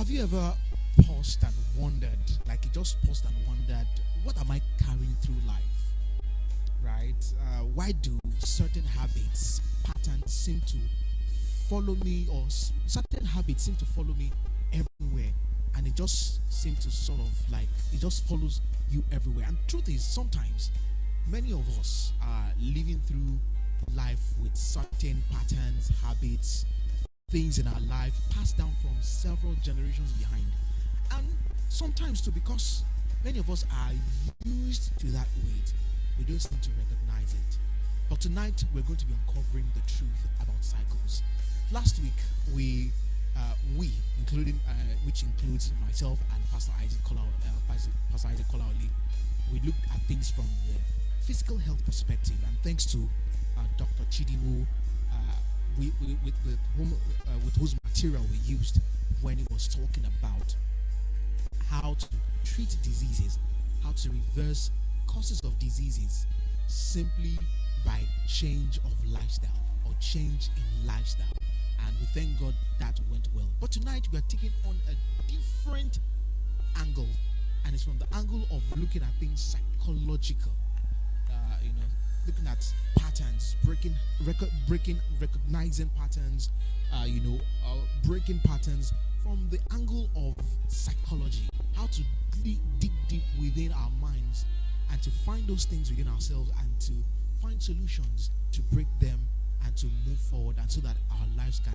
Have you ever paused and wondered, like you just paused and wondered, what am I carrying through life? Right? Why do certain habits, patterns seem to follow me, or certain habits seem to follow me everywhere, and it just seems to sort of like, it just follows you everywhere? And truth is, sometimes many of us are living through life with certain patterns, habits, things in our life passed down from several generations behind. And sometimes too, because many of us are used to that weight, we don't seem to recognize it. But tonight we're going to be uncovering the truth about cycles. Last week we including which includes myself and Pastor Isaac Kolaoli, we looked at things from the physical health perspective, and thanks to Dr. Chidiwu, with whose material we used when he was talking about how to treat diseases, how to reverse causes of diseases simply by change of lifestyle or change in lifestyle. And we thank God that went well. But tonight we are taking on a different angle, and it's from the angle of looking at things psychological. Looking at patterns, recognizing patterns, breaking patterns from the angle of psychology. How to dig deep within our minds and to find those things within ourselves and to find solutions to break them and to move forward, and so that our lives can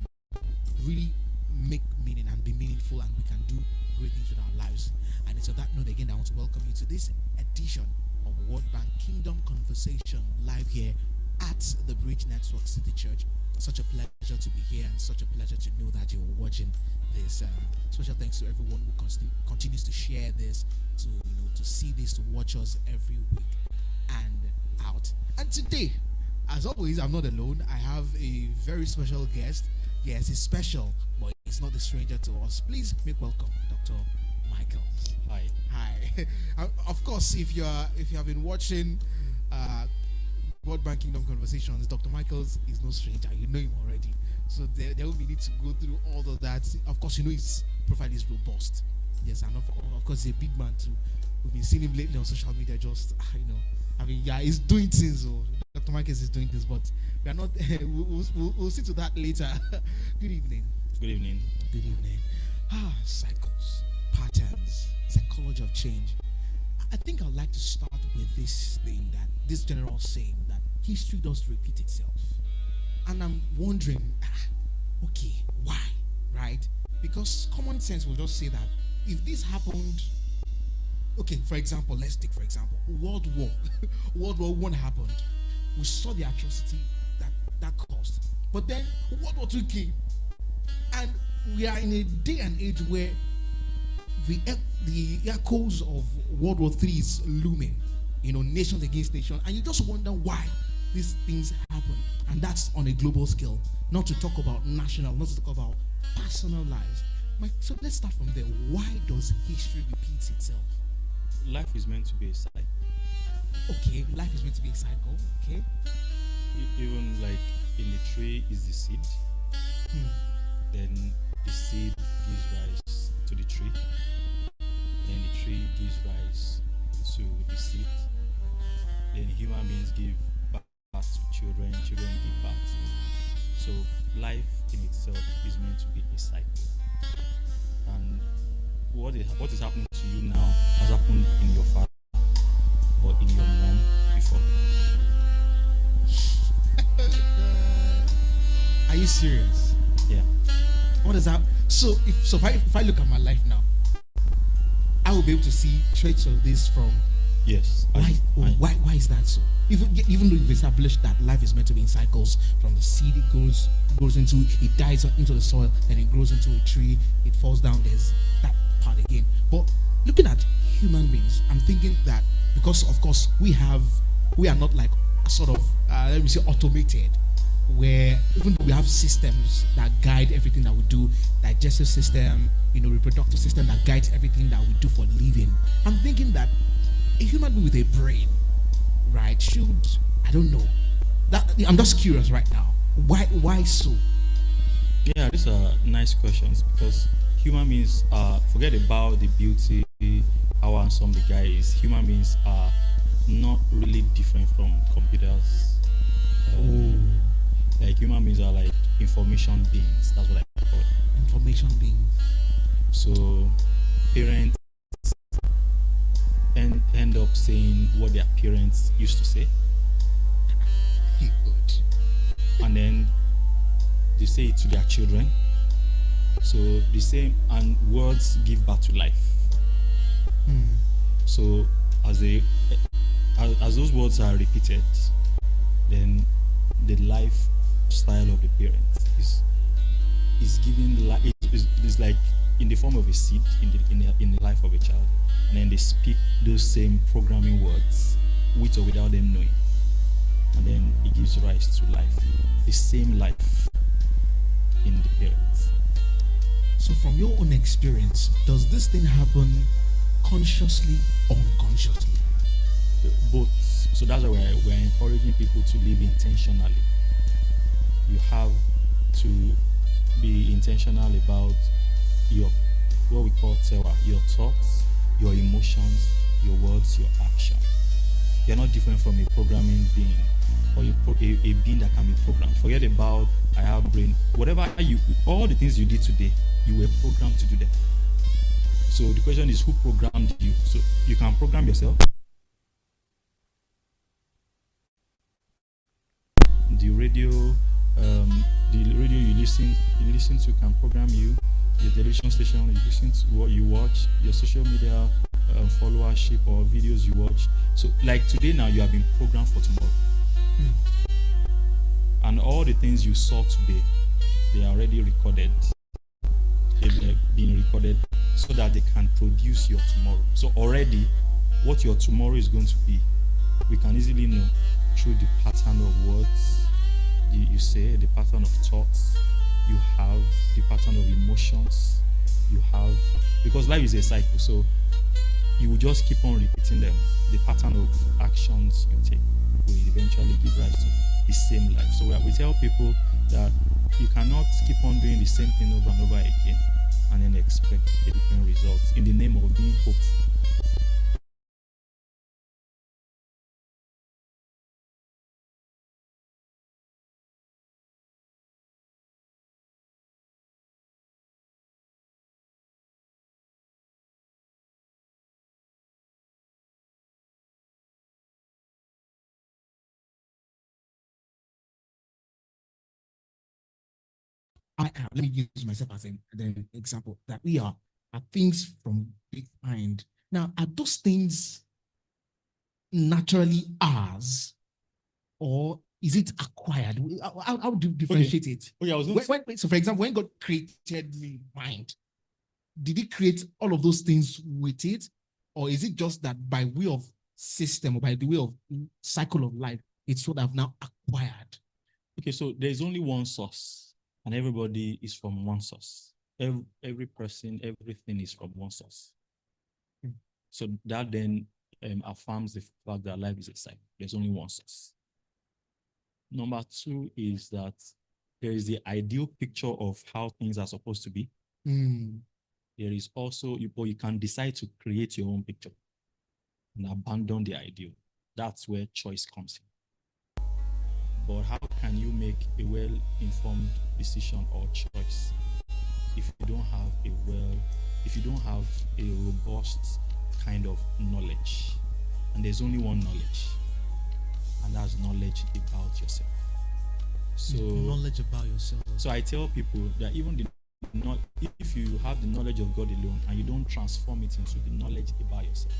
really make meaning and be meaningful, and we can do great things with our lives. And it's on that note again, I want to welcome you to this edition of World Bank Kingdom Conversation live here at the Bridge Network City Church. Such a pleasure to be here, and such a pleasure to know that you're watching this. Special thanks to everyone who continues to share this, to see this, to watch us every week and out. And today, as always, I'm not alone. I have a very special guest. Yes, he's special, but he's not a stranger to us. Please make welcome Dr. Michael. Hi. Of course, if you have been watching World Bank Kingdom Conversations, Dr. Michaels is no stranger. You know him already. So there will be need to go through all of that. Of course, you know his profile is robust. Yes, and of course he's a big man too. We've been seeing him lately on social media. Just he's doing things. Dr. Michaels is doing things, but we are not. We'll see to that later. Good evening. Good evening. Good evening. Cycles, patterns, psychology of change. I think I'd like to start with this general saying that history does repeat itself. And I'm wondering, okay, why, right? Because common sense will just say that if this happened, okay, for example, let's take, World War I happened. We saw the atrocity that caused. But then World War II came. And we are in a day and age where the echoes of World War III is looming, nations against nations, and you just wonder why these things happen. And that's on a global scale, not to talk about national, not to talk about personal lives. So let's start from there. Why does history repeat itself? Life is meant to be a cycle. Okay, life is meant to be a cycle. Okay. Even like in the tree is the seed. Then the seed gives rise to the tree. Then the tree gives rise to the seed. Then human beings give birth to children give birth. So life in itself is meant to be a cycle. And what is happening to you now has happened in your father or in your mom before. Are you serious? Yeah. What is that? So if I look at my life now, I will be able to see traits of this from. Yes. Why is that so? Even though we've established that life is meant to be in cycles, from the seed it goes into, it dies into the soil, then it grows into a tree, it falls down, there's that part again. But looking at human beings, I'm thinking that because of course we are not like sort of automated, where even though we have systems that guide everything that we do, digestive system, reproductive system that guides everything that we do for living, I'm thinking that a human being with a brain, right, I don't know. I'm just curious right now. Why so? Yeah, these are nice questions, because human beings forget about the beauty, how handsome the guy is. Human beings are not really different from computers. Like human beings are like information beings. That's what I call it. Information beings. So parents end up saying what their parents used to say, Good. and then they say it to their children. So the same, and words give birth to life. So as those words are repeated, then the lifestyle of the parents is giving life. Is like in the form of a seed in the life of a child, and then they speak those same programming words with or without them knowing, and then it gives rise to life, the same life in the parents. So from your own experience, does this thing happen consciously or unconsciously? Both. So that's why we're encouraging people to live intentionally. You have to be intentional about your, what we call tewa, your thoughts, your emotions, your words, your action. You're not different from a programming being, or a being that can be programmed. Forget about I have brain. Whatever all the things you did today, you were programmed to do them. So the question is, who programmed you? So you can program yourself. The radio you listen to can program you. Your television station, you listen to what you watch. Your social media followership or videos you watch. So like today now, you have been programmed for tomorrow. And all the things you saw today, they are already recorded. They've been recorded so that they can produce your tomorrow. So already, what your tomorrow is going to be, we can easily know through the pattern of words you say, the pattern of thoughts you have, the pattern of emotions you have, because life is a cycle. So you will just keep on repeating them. The pattern of actions you take will eventually give rise to the same life. So we tell people that you cannot keep on doing the same thing over and over again and then expect a different result in the name of being hopeful. Let me use myself as an example that we are things from behind. Now, are those things naturally ours, or is it acquired? How do you differentiate it? Okay, I was so, for example, when God created me mind, did He create all of those things with it, or is it just that by way of system or by the way of cycle of life, it's what I've now acquired? Okay, so there's only one source, and everybody is from one source. Every person, everything is from one source. So that then affirms the fact that life is a cycle. There's only one source. Number two is that there is the ideal picture of how things are supposed to be. There is also, you can decide to create your own picture and abandon the ideal. That's where choice comes in. But how can you make a well-informed decision or choice if you don't have a robust kind of knowledge? And there's only one knowledge, and that's knowledge about yourself. So knowledge about yourself. So I tell people that even if you have the knowledge of God alone and you don't transform it into the knowledge about yourself,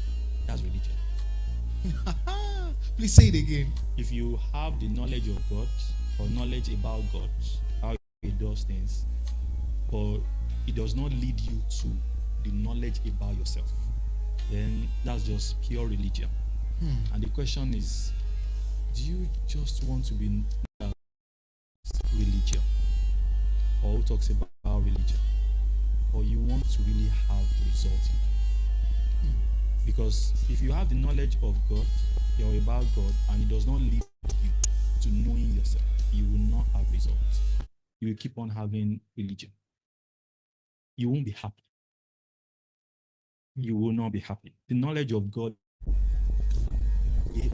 that's religion. Please say it again. If you have the knowledge of God or knowledge about God, how He does things, but it does not lead you to the knowledge about yourself, then that's just pure religion. And the question is, do you just want to be religion, or who talks about religion, or you want to really have results in life? Because if you have the knowledge of God or about God and it does not lead you to knowing yourself, you will not have results. You will keep on having religion. you won't be happy. You will not be happy. The knowledge of God,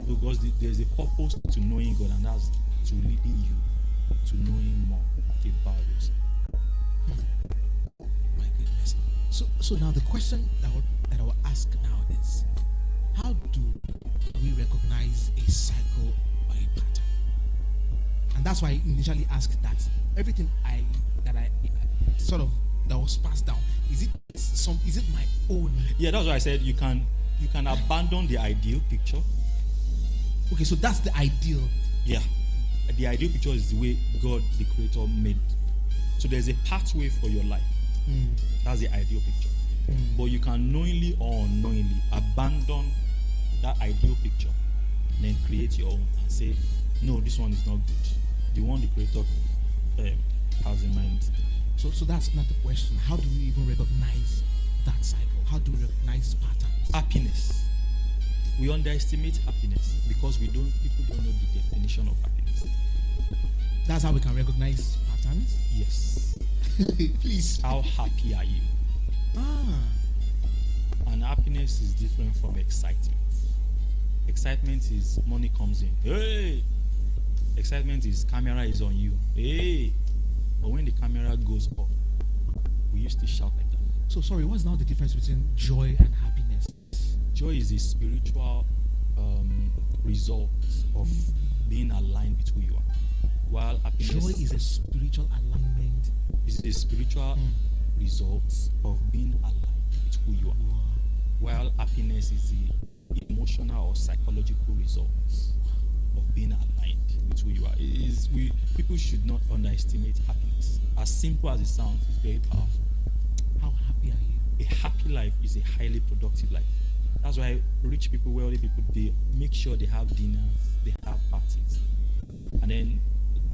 because there's a purpose to knowing God, and that's to leading you to knowing more about yourself. My goodness. So now the question that I will ask now is, how do we recognize a cycle or a pattern? And that's why I initially asked that everything that was passed down, is it my own? Yeah, that's why I said you can abandon the ideal picture. Okay, so that's the ideal. Yeah. The ideal picture is the way God the Creator made. So there's a pathway for your life. That's the ideal picture. But you can knowingly or unknowingly abandon that ideal picture and then create your own and say, no, this one is not good. The one the Creator has in mind. So that's not the question. How do we even recognize that cycle? How do we recognize patterns? Happiness. We underestimate happiness because people don't know the definition of happiness. That's how we can recognize patterns? Yes. Please. How happy are you? And happiness is different from excitement. Excitement is money comes in. Hey! Excitement is camera is on you. Hey! But when the camera goes off, we used to shout like that. So sorry, what's now the difference between joy and happiness? Joy is a spiritual result of being aligned with who you are. While happiness, joy is a spiritual alignment. Is a spiritual result of being aligned with who you are. Wow. While happiness is the emotional or psychological result of being aligned with who you are. People should not underestimate happiness. As simple as it sounds, it's very powerful. How happy are you? A happy life is a highly productive life. That's why rich people, wealthy people, they make sure they have dinners, they have parties. And then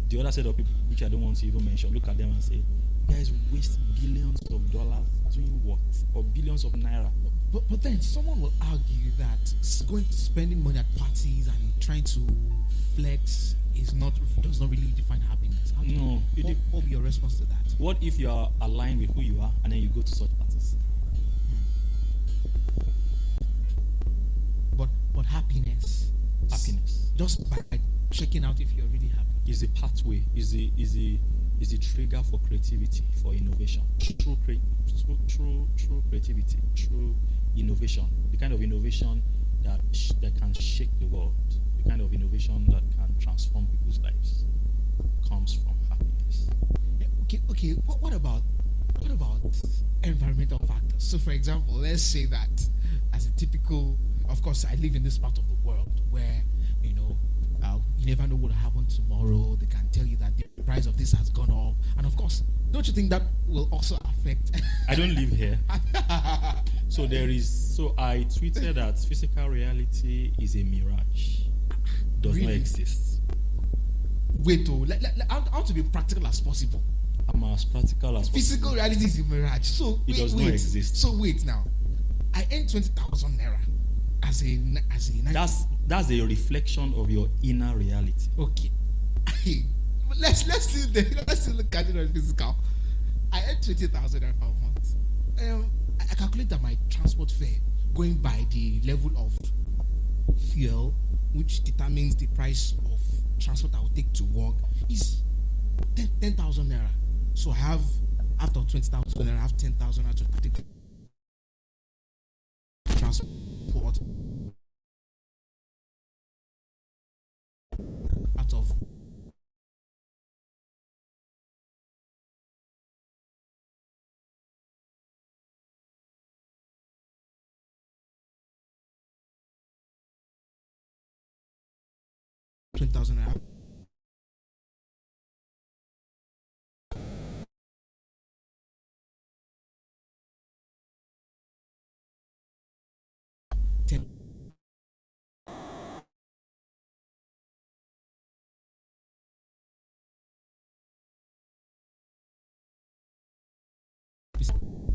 the other set of people, which I don't want to even mention, look at them and say, you guys waste billions of dollars doing what? Or billions of naira. But then someone will argue that spending money at parties and trying to flex does not really define happiness. What will be your response to that? What if you are aligned with who you are and then you go to such parties? But happiness. Just by checking out if you're really happy. Is a pathway, is a trigger for creativity, for innovation. True creativity, true innovation. The kind of innovation that can shake the world, the kind of innovation that can transform people's lives comes from happiness. Okay. What about environmental factors? So, for example, let's say that as a typical, of course, I live in this part of the world where you never know what will happen tomorrow. They can tell you that the price of this has gone up, and of course, don't you think that will also affect? I don't live here, so I tweeted that physical reality is a mirage, does not exist. Wait, I want to be practical as possible. I'm as practical as physical possible. Reality is a mirage, so it does not exist. So wait now, I earn 20,000 naira as a that's a reflection of your inner reality. Okay. let's still look at it on physical. I earn 20,000 naira per month. I calculate that my transport fare, going by the level of fuel, which determines the price of transport I will take to work, is 10,000 naira. So I have, after 20,000 naira, I have 10,000 naira to take transport out of $20,000 naira.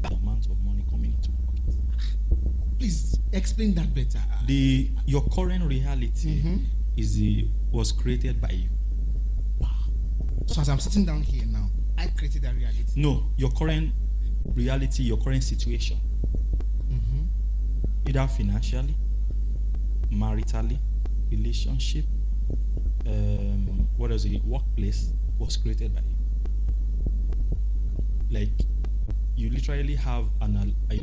The amount of money coming into your pocket. Please explain that better. Your current reality was created by you. Wow. So as I'm sitting down here now, I created that reality. No, your current reality, your current situation, either financially, maritally, relationship, what is it, workplace, was created by you. Like, you literally have a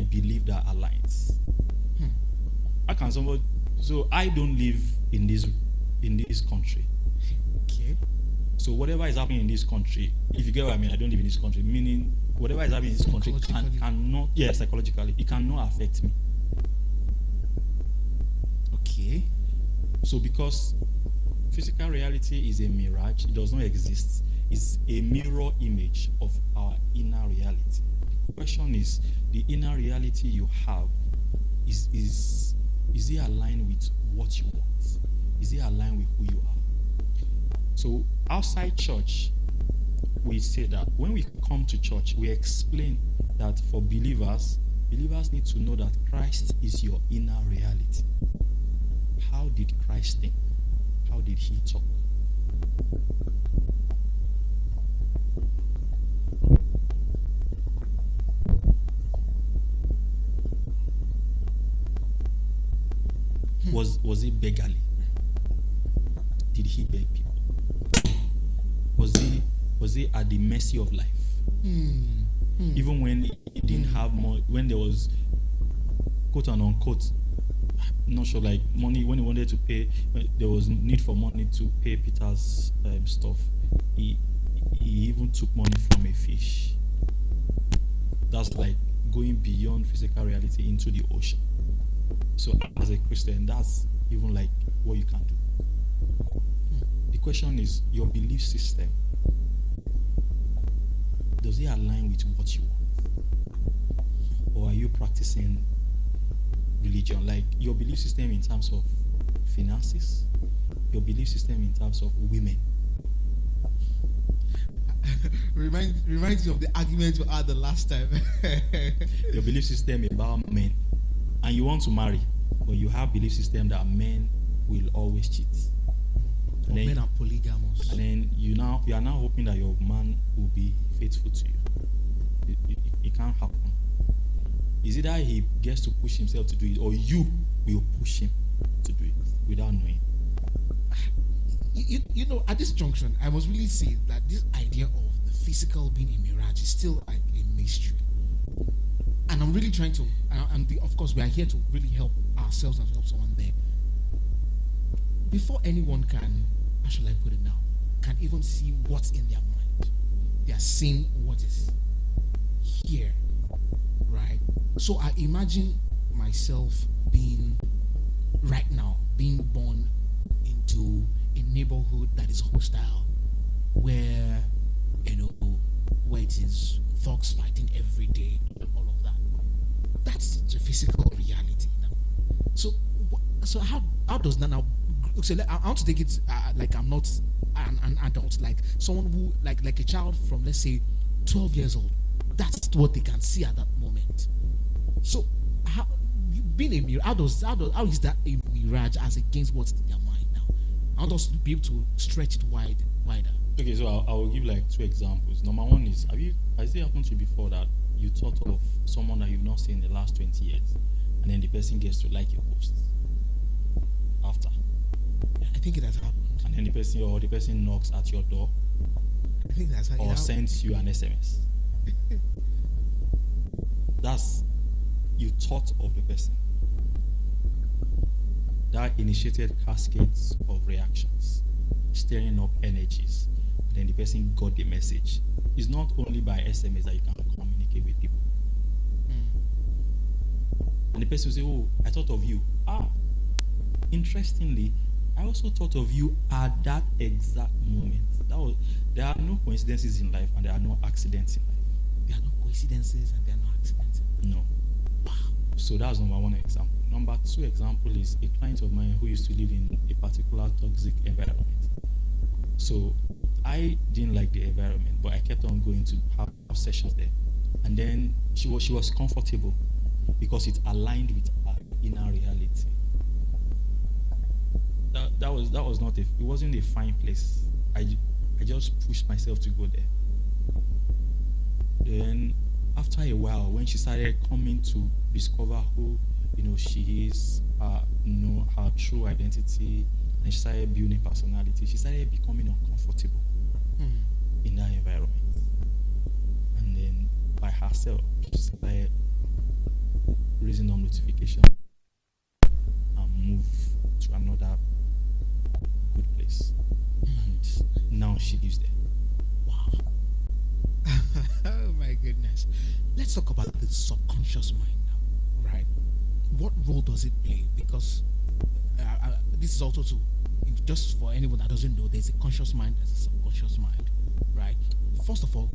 belief that aligns. How can somebody? So I don't live in this country. Okay. So whatever is happening in this country, if you get what I mean, I don't live in this country. Meaning, whatever is happening in this country cannot, psychologically, it cannot affect me. Okay. So because physical reality is a mirage, it does not exist. It's a mirror image of our inner reality. The question is, the inner reality you have, is it aligned with what you want? Is it aligned with who you are? So outside church, we say that when we come to church, we explain that for believers need to know that Christ is your inner reality. How did Christ think? How did he talk? Was it beggarly? Did he beg people? Was he at the mercy of life? Even when he didn't have more, when there was quote and unquote, not sure, like money, when he wanted to pay, when there was need for money to pay Peter's stuff, he even took money from a fish. That's like going beyond physical reality into the ocean. So as a Christian, that's even like what you can do. The question is, your belief system, does it align with what you want? Or are you practicing religion? Like your belief system in terms of finances, your belief system in terms of women. Reminds me of the argument we had the last time. Your belief system about men. And you want to marry, but you have belief system that men will always cheat. Or men are polygamous. And then you are now hoping that your man will be faithful to you. It can't happen. Is it that he gets to push himself to do it, or you will push him to do it without knowing? You know, at this junction, I must really say that this idea of the physical being a mirage is still like a mystery. And I'm really trying to, of course, we are here to really help ourselves and to help someone there. Before anyone can, how shall I put it now, can even see what's in their mind, they are seeing what is here, right? So I imagine myself being born into a neighborhood that is hostile, where it is thugs fighting every day and all of that. That's the physical reality now. So how does that now? So I want to take it like I'm not an adult, like someone who like a child from, let's say, 12 years old. That's what they can see at that moment. So how being a mirror, how is that a mirage as against what's in their mind now? I want us to be able to stretch it wider. Okay, so I will give like two examples. Number one is, has it happened to you before that you thought of someone that you've not seen in the last 20 years, and then the person gets to like your post after? I think it has happened. And then the person knocks at your door, I think that's how, or sends you an SMS. That's, you thought of the person. That initiated cascades of reactions, stirring up energies. And then the person got the message. It's not only by SMS that you can communicate with people. And the person will say, oh, I thought of you. Interestingly, I also thought of you at that exact moment. There are no coincidences in life, and there are no accidents in life. There are no coincidences and there are no accidents. No. Wow. So that's number one example. Number two example is a client of mine who used to live in a particular toxic environment. So I didn't like the environment, but I kept on going to have sessions there. And then she was comfortable because it aligned with her inner reality. That was not it wasn't a fine place. I just pushed myself to go there. Then after a while, when she started coming to discover who she is, her true identity, and she started building personality, she started becoming uncomfortable in that environment. And then by herself, she started raising on notification and move to another good place. And now she lives there. Wow. Oh my goodness. Let's talk about the subconscious mind now, right? What role does it play? Because this is also just for anyone that doesn't know, there's a conscious mind, there's a subconscious mind, right? First of all,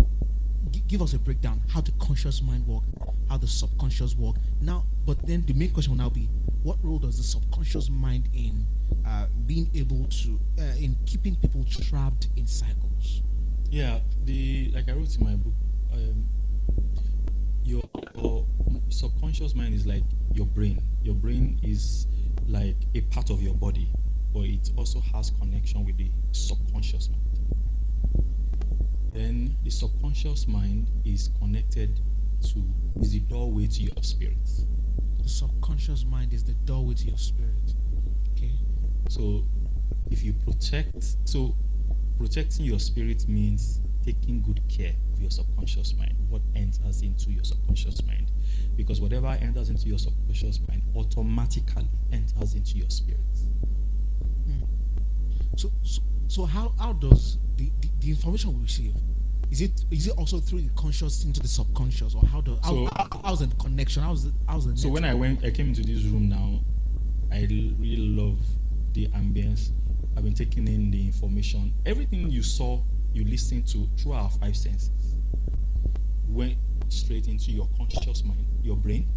give us a breakdown how the conscious mind work, how the subconscious work. Now, but then the main question will now be, what role does the subconscious mind in being able to in keeping people trapped in cycles? Yeah, like I wrote in my book, your subconscious mind is like your brain. Your brain is like a part of your body, but it also has connection with the subconscious mind. Then the subconscious mind is the doorway to your spirit. The subconscious mind is the doorway to your spirit. Okay. So if you protecting your spirit means taking good care of your subconscious mind, what enters into your subconscious mind. Because whatever enters into your subconscious mind automatically enters into your spirit. So how does the information we receive, is it also through the conscious into the subconscious, or how's the connection? How's the so when I came into this room now, I really love the ambience. I've been taking in the information. Everything you saw, you listened to through our five senses went straight into your conscious mind, your brain,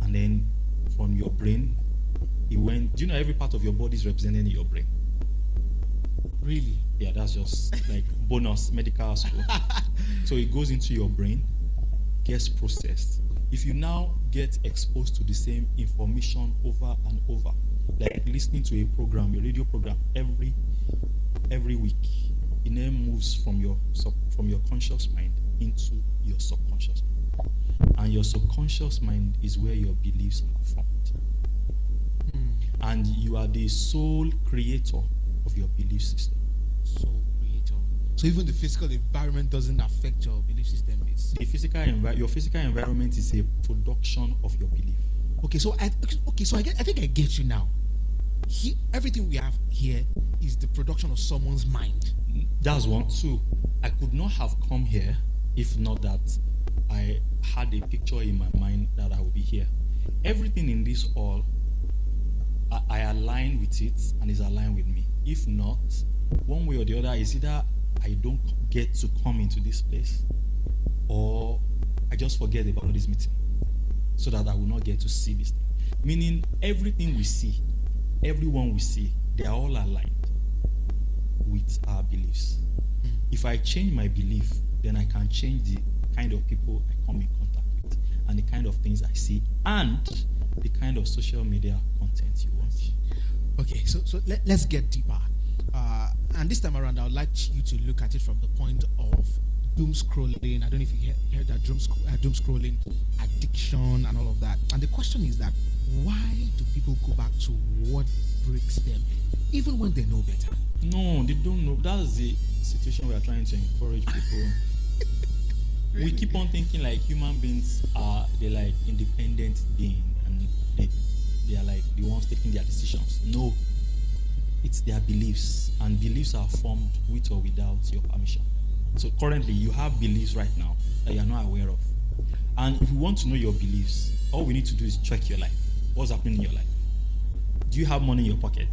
and then from your brain, it went. Do you know every part of your body is represented in your brain? Really? Yeah, that's just like bonus medical school. So it goes into your brain, gets processed. If you now get exposed to the same information over and over, like listening to a program, a radio program, every week, it then moves from your conscious mind into your subconscious mind. And your subconscious mind is where your beliefs are formed. And you are the sole creator of your belief system. Sole creator. So even the physical environment doesn't affect your belief system. Your physical environment is a production of your belief. Okay, so I think I get you now. Everything we have here is the production of someone's mind. That's one. Two, I could not have come here if not that I had a picture in my mind that I would be here. Everything in this hall, I align with it and is aligned with me. If not, one way or the other, is either I don't get to come into this place, or I just forget about this meeting, so that I will not get to see this thing. Meaning, everything we see, everyone we see, they are all aligned with our beliefs. If I change my belief, then I can change the kind of people I come in contact with, and the kind of things I see, and the kind of social media content you watch. Okay, so let's get deeper. And this time around, I would like you to look at it from the point of doom scrolling. I don't know if you heard that doom scrolling, addiction, and all of that. And the question is that, why do people go back to what breaks them, even when they know better? No, they don't know. That's the situation we are trying to encourage people. Really? We keep on thinking like human beings they're like independent beings, and they are like the ones taking their decisions. No, it's their beliefs, and beliefs are formed with or without your permission. So currently, you have beliefs right now that you are not aware of. And if you want to know your beliefs, all we need to do is check your life. What's happening in your life? Do you have money in your pocket?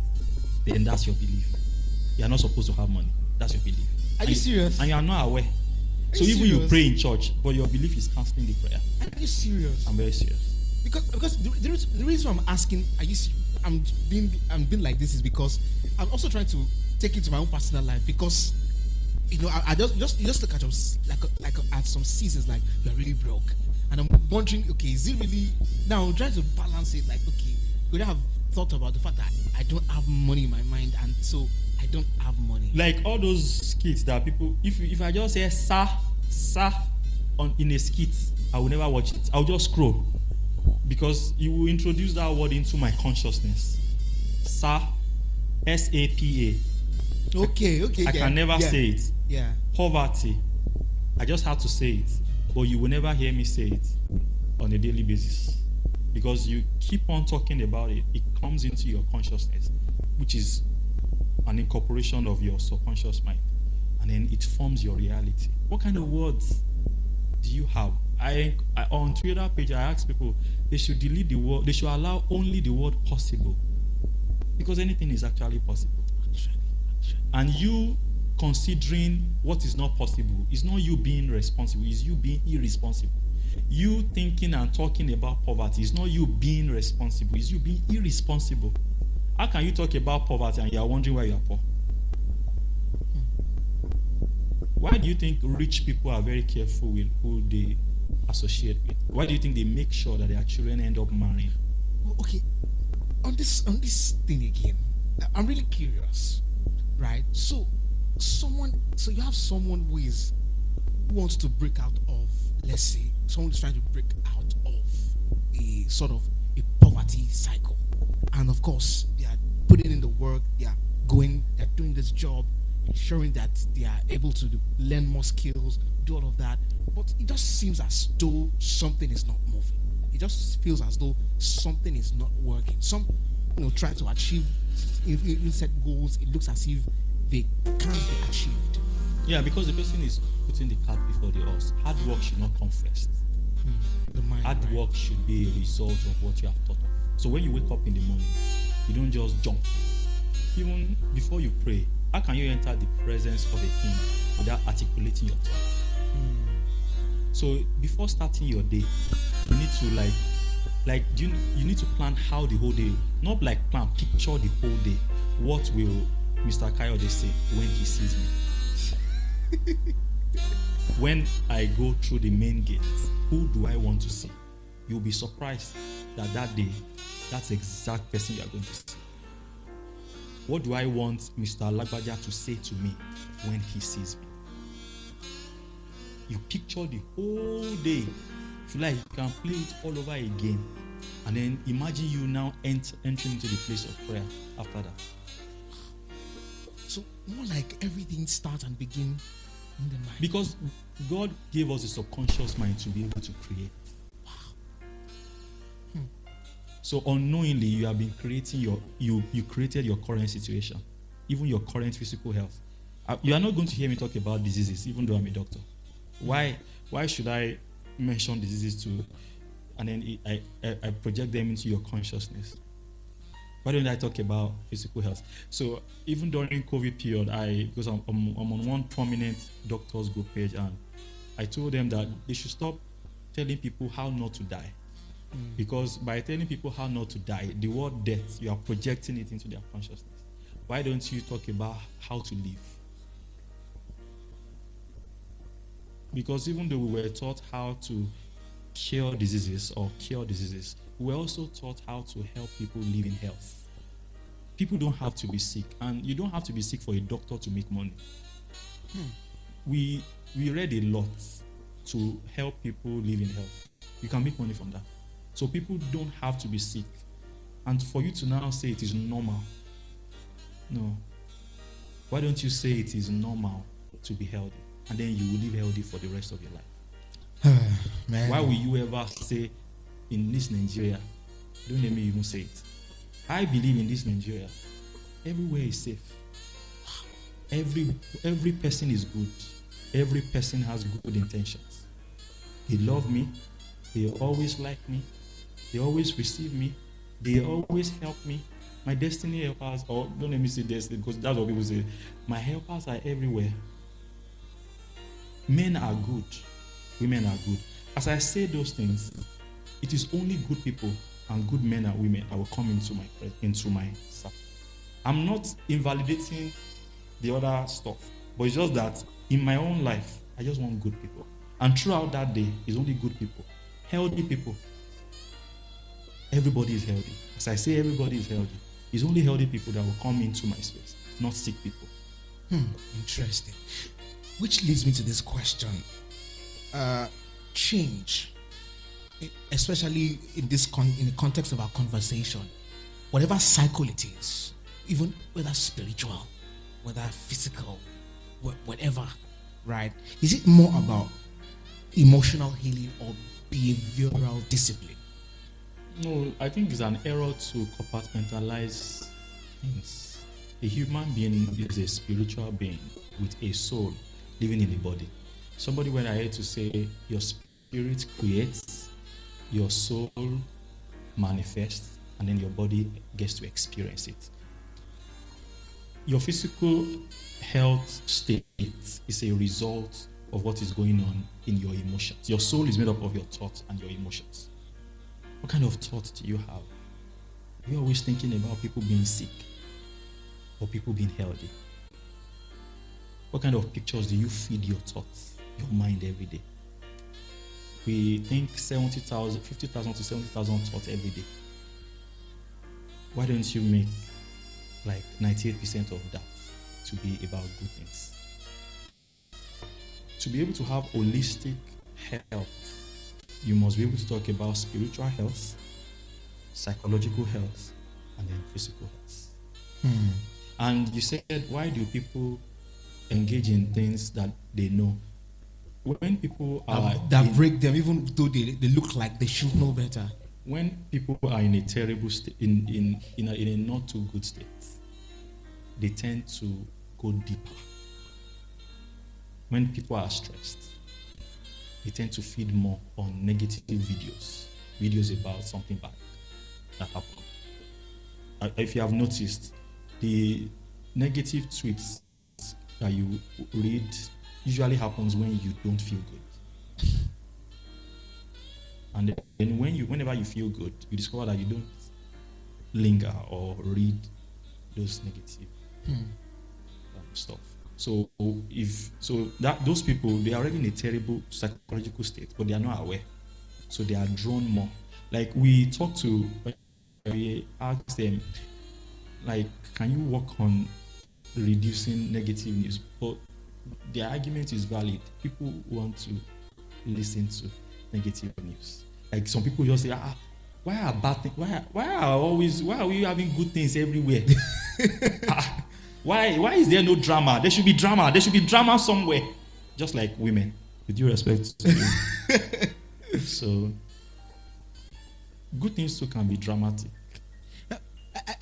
Then that's your belief. You are not supposed to have money. That's your belief. Are you serious? And you are not aware. So even you pray in church, but your belief is canceling the prayer. Are you serious? I'm very serious. Because the reason I'm asking, I'm being like this is because I'm also trying to take it to my own personal life, because I just look at at some seasons like you're really broke, and I'm wondering, okay, is it really? Now I'm trying to balance it, like, okay, could I have thought about the fact that I don't have money in my mind, and so I don't have money. Like all those skits that people, if I just say sir, in a skit, I will never watch it. I'll just scroll because you will introduce that word into my consciousness. SAPA. Okay. I can never say it. Yeah. Poverty. I just have to say it. But you will never hear me say it on a daily basis. Because you keep on talking about it. It comes into your consciousness, which is an incorporation of your subconscious mind. And then it forms your reality. What kind of words do you have? I on Twitter page, I ask people, they should delete the word, they should allow only the word possible. Because anything is actually possible. And you considering what is not possible is not you being responsible, it's you being irresponsible. You thinking and talking about poverty is not you being responsible, it's you being irresponsible. How can you talk about poverty and you are wondering why you are poor? Why do you think rich people are very careful with who they associate with? Why do you think they make sure that their children end up marrying? Okay, on this thing again, I'm really curious, right? So you have someone who wants to break out of, let's say, someone is trying to break out of a sort of a poverty cycle, and of course they are putting in the work, they're doing this job, ensuring that they are able to learn more skills, do all of that. But it just seems as though something is not moving. It just feels as though something is not working. Some, try to achieve, if you set goals, it looks as if they can't be achieved. Yeah, because the person is putting the cart before the horse. Hard work should not come first. Hard work should be a result of what you have thought of. So when you wake up in the morning, you don't just jump. Even before you pray, how can you enter the presence of a king without articulating your thoughts? So before starting your day, you need to you need to plan how the whole day, not like plan, picture the whole day. What will Mr. Kayode say when he sees me? When I go through the main gate, who do I want to see? You'll be surprised that day, that's the exact person you're going to see. What do I want Mr. Lagbaja to say to me when he sees me? You picture the whole day. Feel like you can play it all over again. And then imagine you now entering into the place of prayer after that. So more like everything starts and begins in the mind. Because God gave us a subconscious mind to be able to create. So unknowingly, you have been creating you created your current situation, even your current physical health. You are not going to hear me talk about diseases, even though I'm a doctor. Why should I mention diseases too, and then I project them into your consciousness? Why don't I talk about physical health? So even during COVID period, because I'm on one prominent doctors group page, and I told them that they should stop telling people how not to die. Because by telling people how not to die, the word death, you are projecting it into their consciousness. Why don't you talk about how to live? Because even though we were taught how to cure diseases, we were also taught how to help people live in health. People don't have to be sick, and you don't have to be sick for a doctor to make money. We read a lot to help people live in health. You can make money from that. So people don't have to be sick. And for you to now say it is normal. No. Why don't you say it is normal to be healthy? And then you will live healthy for the rest of your life. Man. Why will you ever say, in this Nigeria, don't let me even say it. I believe in this Nigeria, everywhere is safe. Every person is good. Every person has good intentions. They love me. They always like me. They always receive me. They always help me. My destiny helpers, or don't let me say destiny, because that's what people say. My helpers are everywhere. Men are good. Women are good. As I say those things, it is only good people and good men and women that will come into my circle. I'm not invalidating the other stuff, but it's just that in my own life, I just want good people. And throughout that day, it's only good people. Healthy people. Everybody is healthy. As I say, everybody is healthy. It's only healthy people that will come into my space, not sick people. Interesting. Which leads me to this question. change, especially in this in the context of our conversation, whatever cycle it is, even whether spiritual, whether physical, whatever, right? Is it more about emotional healing or behavioral discipline? No, I think it's an error to compartmentalize things. A human being is a spiritual being with a soul living in the body. Somebody went ahead to say your spirit creates, your soul manifests, and then your body gets to experience it. Your physical health state is a result of what is going on in your emotions. Your soul is made up of your thoughts and your emotions. What kind of thoughts do you have? Are you always thinking about people being sick or people being healthy? What kind of pictures do you feed your thoughts, your mind every day? We think 50,000 to 70,000 thoughts every day. Why don't you make like 98% of that to be about good things? To be able to have holistic health, you must be able to talk about spiritual health, psychological health, and then physical health. And you said, why do people engage in things that they know? When people are that break them, even though they look like they should know better. When people are in a terrible state, in a not too good state, they tend to go deeper. When people are stressed, they tend to feed more on negative videos about something bad that happened. If you have noticed, the negative tweets that you read usually happens when you don't feel good. And then whenever you feel good, you discover that you don't linger or read those negative stuff. So those people, they are already in a terrible psychological state, but they are not aware. So they are drawn more. Like we ask them, like, can you work on reducing negative news? But their argument is valid. People want to listen to negative news. Like some people just say, why are bad things? Why are we having good things everywhere? Why is there no drama? There should be drama. There should be drama somewhere. Just like women, with due respect to you. So good things too can be dramatic.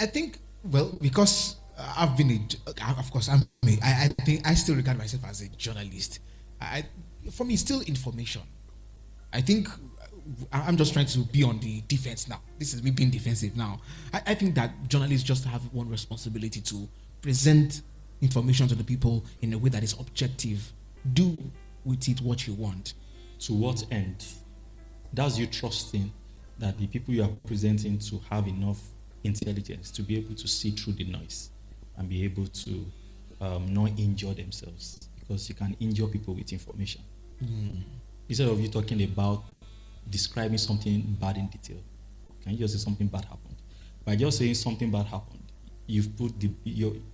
I think, well, because I've been I think I still regard myself as a journalist. For me, it's still information. I think I'm just trying to be on the defense now. This is me being defensive now. I think that journalists just have one responsibility to present information to the people in a way that is objective. Do with it what you want. To what end? That's you trusting that the people you are presenting to have enough intelligence to be able to see through the noise and be able to not injure themselves, because you can injure people with information. Instead of you talking about describing something bad in detail, can you just say something bad happened? By just saying something bad happened, you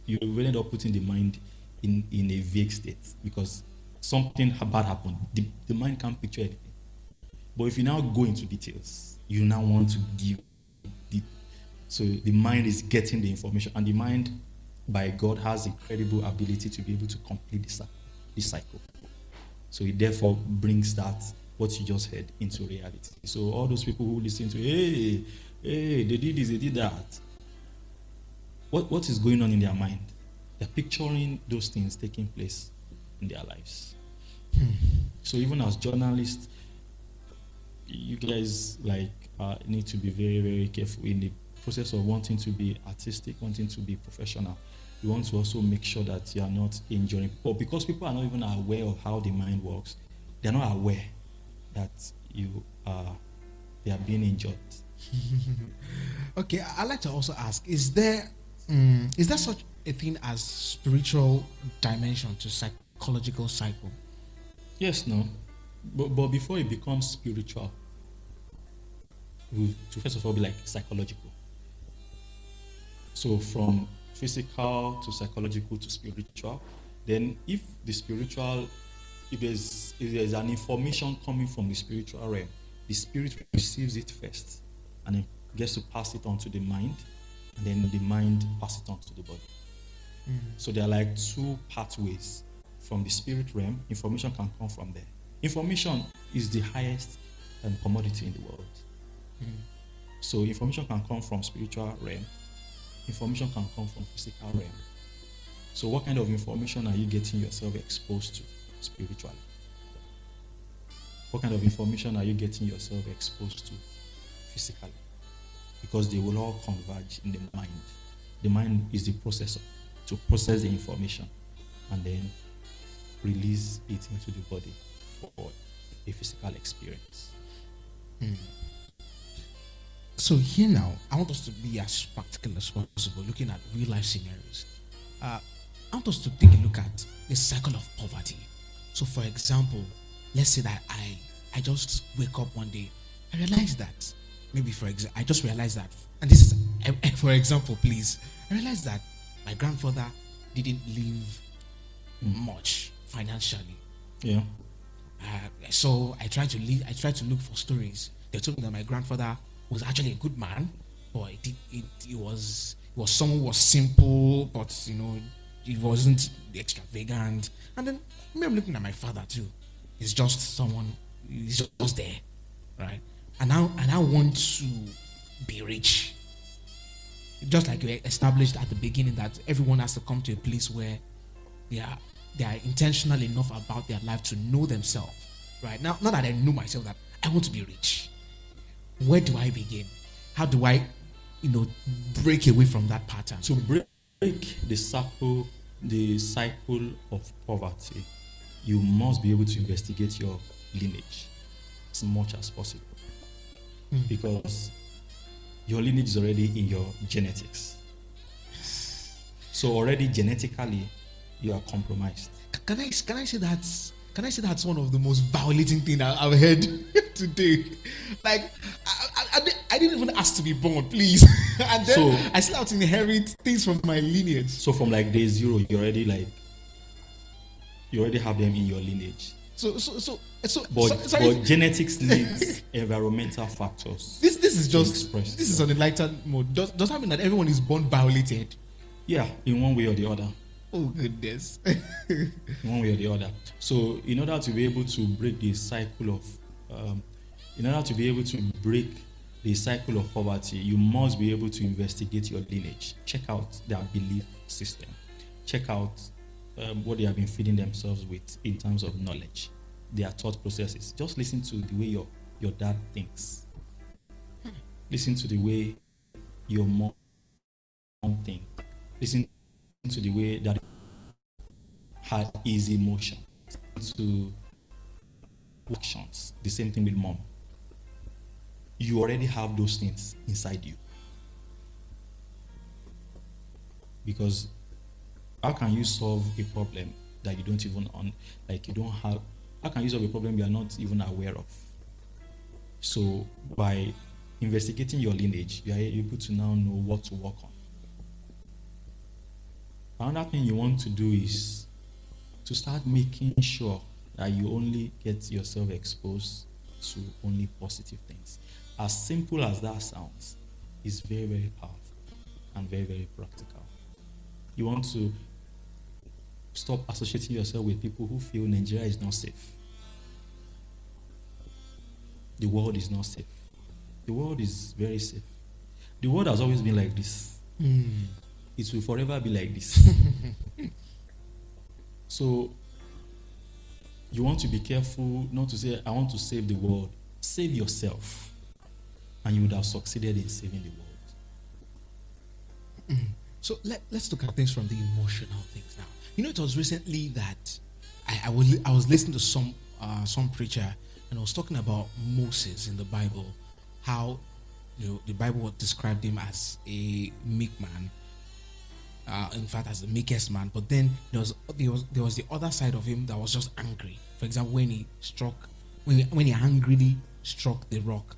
ended up putting the mind in a vague state, because something bad happened. The mind can't picture anything. But if you now go into details, you now want to give so the mind is getting the information, and the mind, by God, has incredible ability to be able to complete this cycle. So it therefore brings that, what you just heard, into reality. So all those people who listen to, hey, they did this, they did that. What is going on in their mind? They're picturing those things taking place in their lives. So even as journalists, you guys need to be very, very careful in the process of wanting to be artistic, wanting to be professional. You want to also make sure that you are not injuring people, because people are not even aware of how the mind works. They're not aware that they are being injured. Okay, I'd like to also ask: is there such a thing as spiritual dimension to psychological cycle? Yes, no, but before it becomes spiritual, we have to first of all be like psychological. So from physical to psychological to spiritual, then if the spiritual if there's an information coming from the spiritual realm, the spirit receives it first and then gets to pass it on to the mind, and then the mind passes it on to the body. So there are like two pathways from the spirit realm. Information can come from there. Information is the highest commodity in the world. So information can come from spiritual realm. Information can come from physical realm. So what kind of information are you getting yourself exposed to spiritually? What kind of information are you getting yourself exposed to physically? Because they will all converge in the mind. The mind is the processor to process the information and then release it into the body for a physical experience. So here now, I want us to be as practical as possible, looking at real life scenarios. I want us to take a look at the cycle of poverty. So for example, let's say that I just wake up one day, I realize that, I just realized that, and this is, for example, please, I realized that my grandfather didn't live much financially. Yeah. So I tried to look for stories. They told me that my grandfather was actually a good man, but he was someone who was simple, but he wasn't extravagant. And then I'm looking at my father too. He's just someone. He's just there, right? And I want to be rich. Just like we established at the beginning, that everyone has to come to a place where they are intentional enough about their life to know themselves, right? Now, not that I know myself, that I want to be rich. Where do I begin? How do I, break away from that pattern? To break the cycle of poverty, you must be able to investigate your lineage as much as possible. Because your lineage is already in your genetics. So already genetically, you are compromised. Can I say that's one of the most violating things I've heard today? Like, I didn't even ask to be born, please. And then I still have to inherit things from my lineage. So from like day zero, you already have them in your lineage. But genetics needs environmental factors. This is on a lighter mode. Does that mean that everyone is born violated? Yeah, in one way or the other. Oh goodness. In one way or the other. So in order to be able to break the cycle of poverty, you must be able to investigate your lineage. Check out their belief system. Check out what they have been feeding themselves with in terms of knowledge, their thought processes. Just listen to the way your dad thinks. Listen to the way your mom thinks. Listen to the way that had easy emotion, to actions. The same thing with mom. You already have those things inside you. Because how can you solve a problem that you don't even how can you solve a problem you are not even aware of? So by investigating your lineage, you are able to now know what to work on. Another thing you want to do is to start making sure that you only get yourself exposed to only positive things. As simple as that sounds, it's very, very powerful and very, very practical. You want to stop associating yourself with people who feel Nigeria is not safe. The world is not safe. The world is very safe. The world has always been like this. It will forever be like this. So you want to be careful not to say, I want to save the world. Save yourself, and you would have succeeded in saving the world. So let's look at things from the emotional things now. It was recently that I was listening to some preacher, and I was talking about Moses in the Bible, how the Bible described him as a meek man. In fact, as the meekest man. But then there was the other side of him that was just angry. For example, when he angrily struck the rock.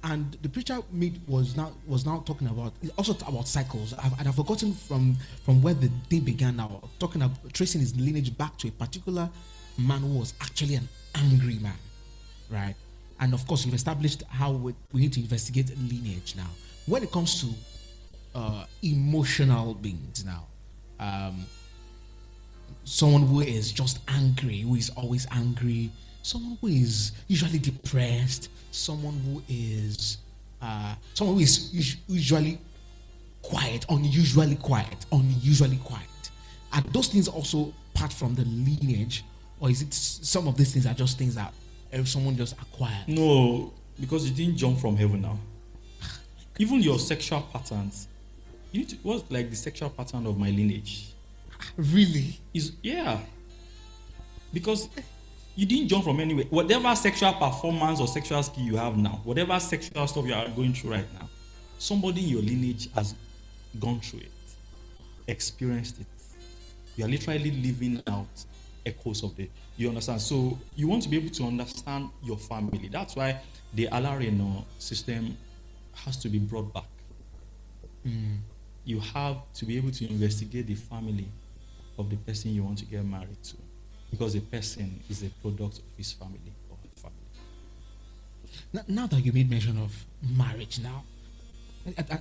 And the preacher was now talking about cycles. I've forgotten from where the thing began now. Tracing his lineage back to a particular man who was actually an angry man, right? And of course, we've established how we need to investigate lineage now. When it comes to emotional beings now, someone who is just angry, who is always angry, someone who is usually depressed, someone who is usually quiet, unusually quiet, and those things also part from the lineage, or is it some of these things are just things that someone just acquired? No, because you didn't jump from heaven now. Even your sexual patterns, you need to, what's like the sexual pattern of my lineage? Really? Yeah. Because you didn't jump from anywhere. Whatever sexual performance or sexual skill you have now, whatever sexual stuff you are going through right now, somebody in your lineage has gone through it, experienced it. You are literally living out echoes of the, you understand? So you want to be able to understand your family. That's why the LRN system has to be brought back. You have to be able to investigate the family of the person you want to get married to, because the person is a product of his family or her family. Now that you made mention of marriage now,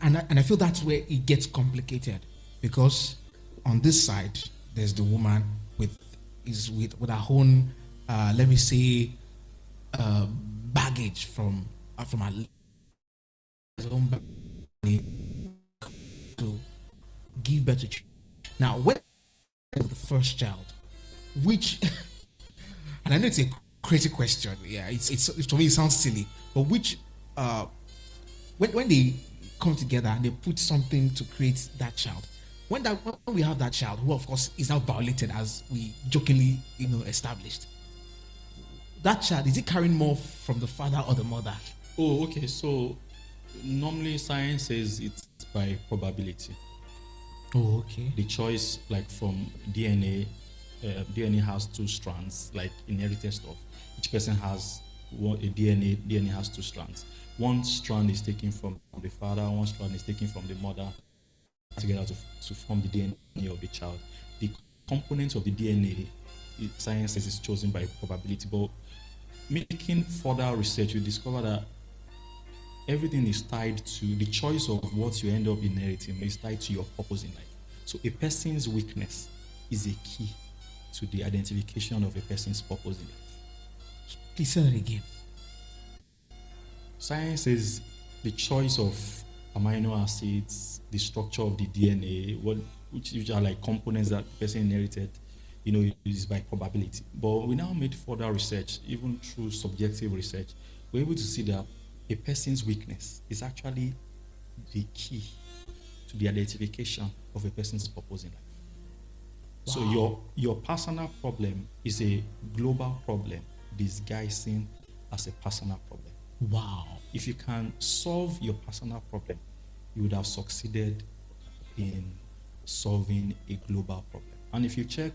and I feel that's where it gets complicated, because on this side there's the woman with her own let me say baggage from her own baggage to give birth to children. Now when the first child, which and I know it's a crazy question, yeah, it's to me it sounds silly, but which when they come together and they put something to create that child, when we have that child, who of course is now violated, as we jokingly established, that child, is it carrying more from the father or the mother? Oh, okay. So normally science says it's by probability. Oh, okay. The choice, like from DNA, DNA has two strands, like inherited stuff. Each person has DNA has two strands. One strand is taken from the father, one strand is taken from the mother, together to form the DNA of the child. The components of the DNA, science says, is chosen by probability. But making further research, you discover that everything is tied to the choice of what you end up inheriting, is tied to your purpose in life. So a person's weakness is a key to the identification of a person's purpose in life. Please say that again. Science is the choice of amino acids, the structure of the DNA, which are like components that the person inherited, is by probability. But we now made further research, even through subjective research, we're able to see that a person's weakness is actually the key to the identification of a person's purpose in life. Wow. So your personal problem is a global problem disguising as a personal problem. Wow. If you can solve your personal problem, you would have succeeded in solving a global problem. And if you check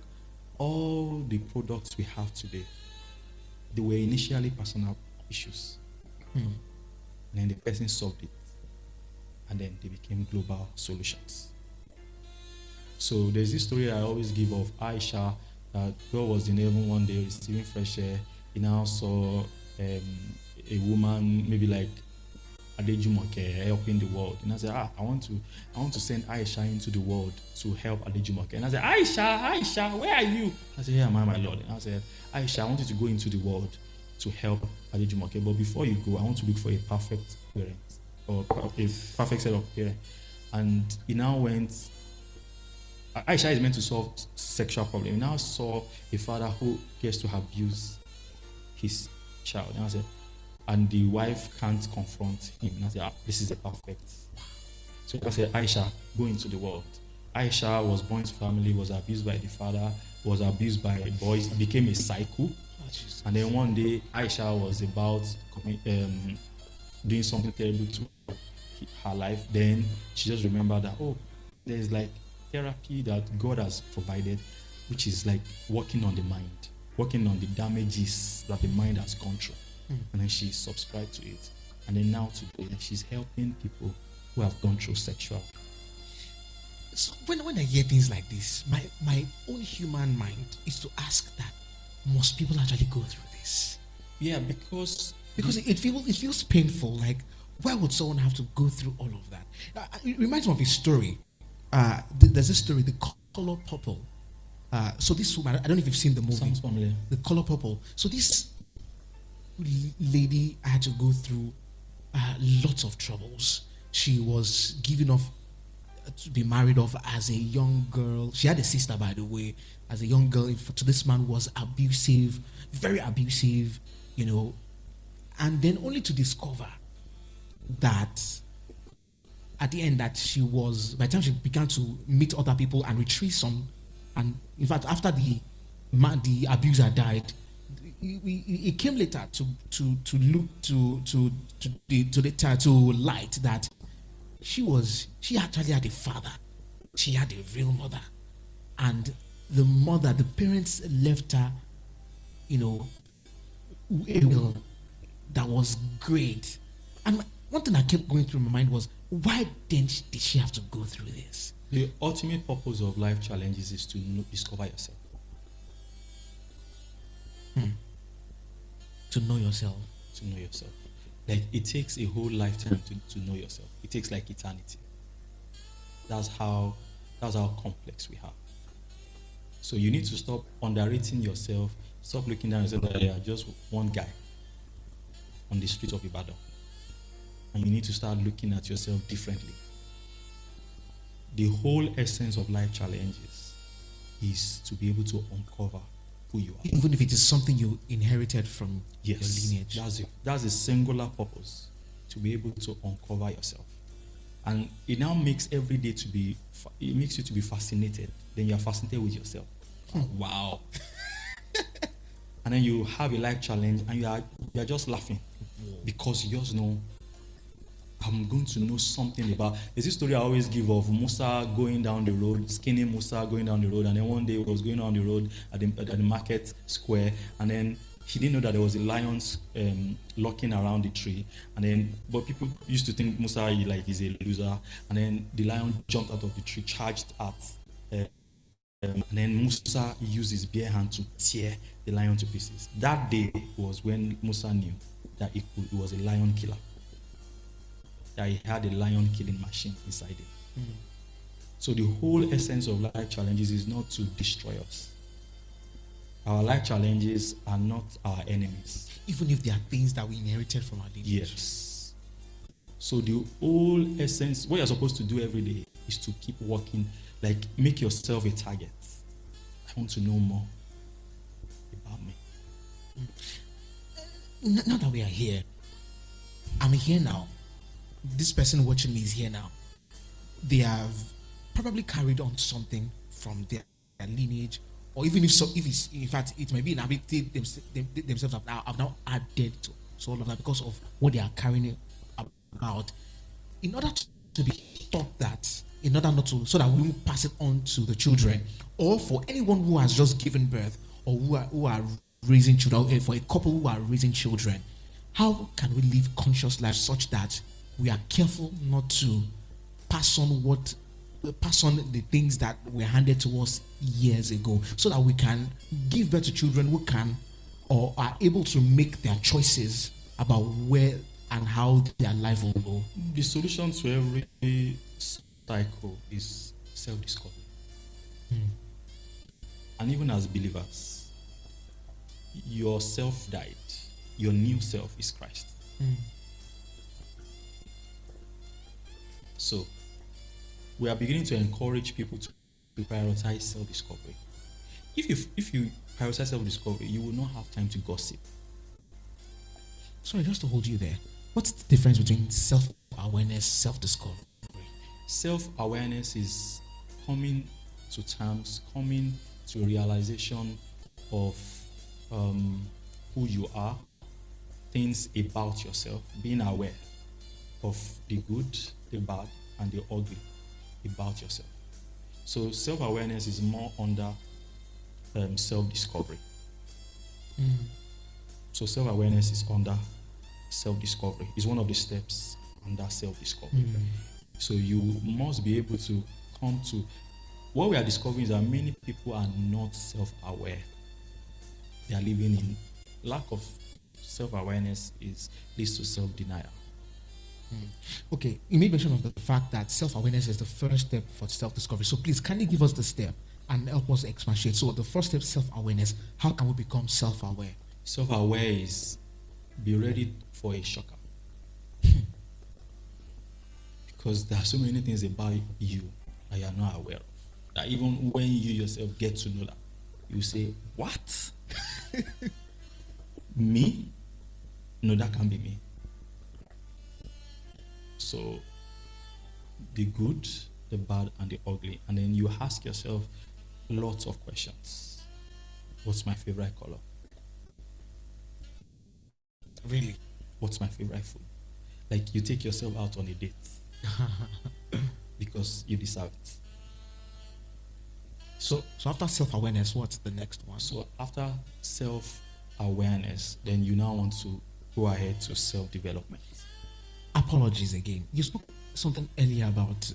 all the products we have today, they were initially personal issues. And then the person solved it. And then they became global solutions. So there's this story I always give of Aisha, that God was in heaven one day receiving fresh air. He now saw a woman, maybe like Adejumoke, helping the world. And I said, I want to send Aisha into the world to help Adejumoke. And I said, Aisha, where are you? I said, here am I, my Lord. And I said, Aisha, I want you to go into the world to help Adejumoke. But before you go, I want to look for a perfect parent, or a perfect set of parents. And he now went. Aisha is meant to solve sexual problem. He now saw a father who gets to abuse his child. And I said, and the wife can't confront him. And I said, this is a perfect. So I said, Aisha, go into the world. Aisha was born to family, was abused by the father, was abused by boys, became a cycle. And then one day, Aisha was about doing something terrible to her life. Then she just remembered that, there's like therapy that God has provided, which is like working on the mind, working on the damages that the mind has gone through. And then she subscribed to it. And then now today, she's helping people who have gone through sexual. So when I hear things like this, my own human mind is to ask that, must people actually go through this? Yeah, because It feels painful. Like, why would someone have to go through all of that? It reminds me of a story. There's a story, The Color Purple. So this woman, I don't know if you've seen the movie. sounds familiar. The Color Purple. So this lady had to go through lots of troubles. She was given off to be married off as a young girl. She had a sister, by the way, as a young girl. To this man was abusive, very abusive, and then only to discover that at the end that she was, by the time she began to meet other people and retrieve some, and in fact after the abuser died, it came later to look to light that she actually had a father, she had a real mother, and the parents left her, a will that was great. And one thing that kept going through my mind was, why did she have to go through this? The ultimate purpose of life challenges is to discover yourself. To know yourself. To know yourself. Like, it takes a whole lifetime to know yourself. It takes like eternity. That's how complex we are. So you need to stop underrating yourself. Stop looking down and saying that you are just one guy on the street of Ibadan. And you need to start looking at yourself differently. The whole essence of life challenges is to be able to uncover who you are. Even if it is something you inherited from your Yes, lineage. that's a singular purpose, to be able to uncover yourself. And it now makes every day it makes you to be fascinated. Then you are fascinated with yourself. Wow. And then you have a life challenge and you are just laughing because you just know, I'm going to know something about. There's this story I always give of Musa going down the road, skinny Musa going down the road, and then one day he was going down the road at the market square, and then he didn't know that there was a lion lurking around the tree, but people used to think Musa is a loser, and then the lion jumped out of the tree, charged at, and then Musa used his bare hand to tear the lion to pieces. That day was when Musa knew that he was a lion killer. That he had a lion killing machine inside him. So the whole essence of life challenges is not to destroy us. Our life challenges are not our enemies. Even if they are things that we inherited from our lineage. Yes. So the whole essence, what you're supposed to do every day is to keep working, like make yourself a target. I want to know more about me. Now that we are here, I'm here now. This person watching me is here now. They have probably carried on something from their lineage, or even if it's, in fact, it may be an habit themselves have now added to all of that because of what they are carrying about. In order to be taught that, in order not to, so that we won't pass it on to the children, or for anyone who has just given birth, or who are raising children, for a couple who are raising children, how can we live conscious lives such that we are careful not to pass on the things that were handed to us years ago, so that we can give birth to children who can or are able to make their choices about where and how their life will go? The solution to every cycle is self-discovery. And even as believers, your self died. Your new self is Christ. So, we are beginning to encourage people to prioritize self-discovery. If you prioritize self-discovery, you will not have time to gossip. Sorry, just to hold you there. What's the difference between self-awareness, self-discovery? Self-awareness is coming to terms, coming to a realization of who you are, things about yourself, being aware of the good, the bad, and the ugly about yourself. So self-awareness is more under self-discovery. So self-awareness is under self-discovery. It's one of the steps under self-discovery. So you must be able to come to, what we are discovering is that many people are not self-aware. they are living in. Lack of self-awareness leads to self-denial. Okay, you made mention of the fact that self-awareness is the first step for self-discovery. So please, can you give us the step and help us expatiate? So the first step, self-awareness. How can we become self-aware? Self-aware is be ready for a shocker. Because there are so many things about you that you are not aware of. That even when you yourself get to know that, you say, what? Me? No, that can't be me. So, the good, the bad, and the ugly. And then you ask yourself lots of questions. What's my favorite color? Really? What's my favorite food? Like, you take yourself out on a date because you deserve it. So after self-awareness, what's the next one? So after self-awareness, then you now want to go ahead to self-development. Apologies again. You spoke something earlier about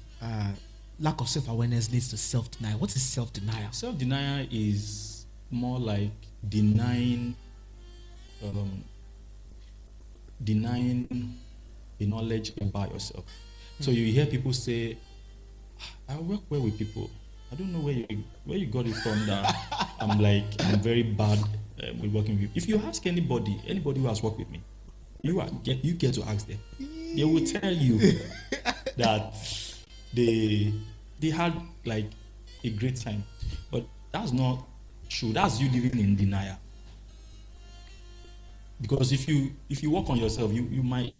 lack of self-awareness leads to self-denial. What is self-denial? Self-denial is more like denying the knowledge about yourself. So you hear people say, I work well with people. I don't know where you got it from that I'm very bad with working with you. If you ask anybody who has worked with me, you get to ask them. They will tell you that they had like a great time. But that's not true. That's you living in denial. Because if you work on yourself, you might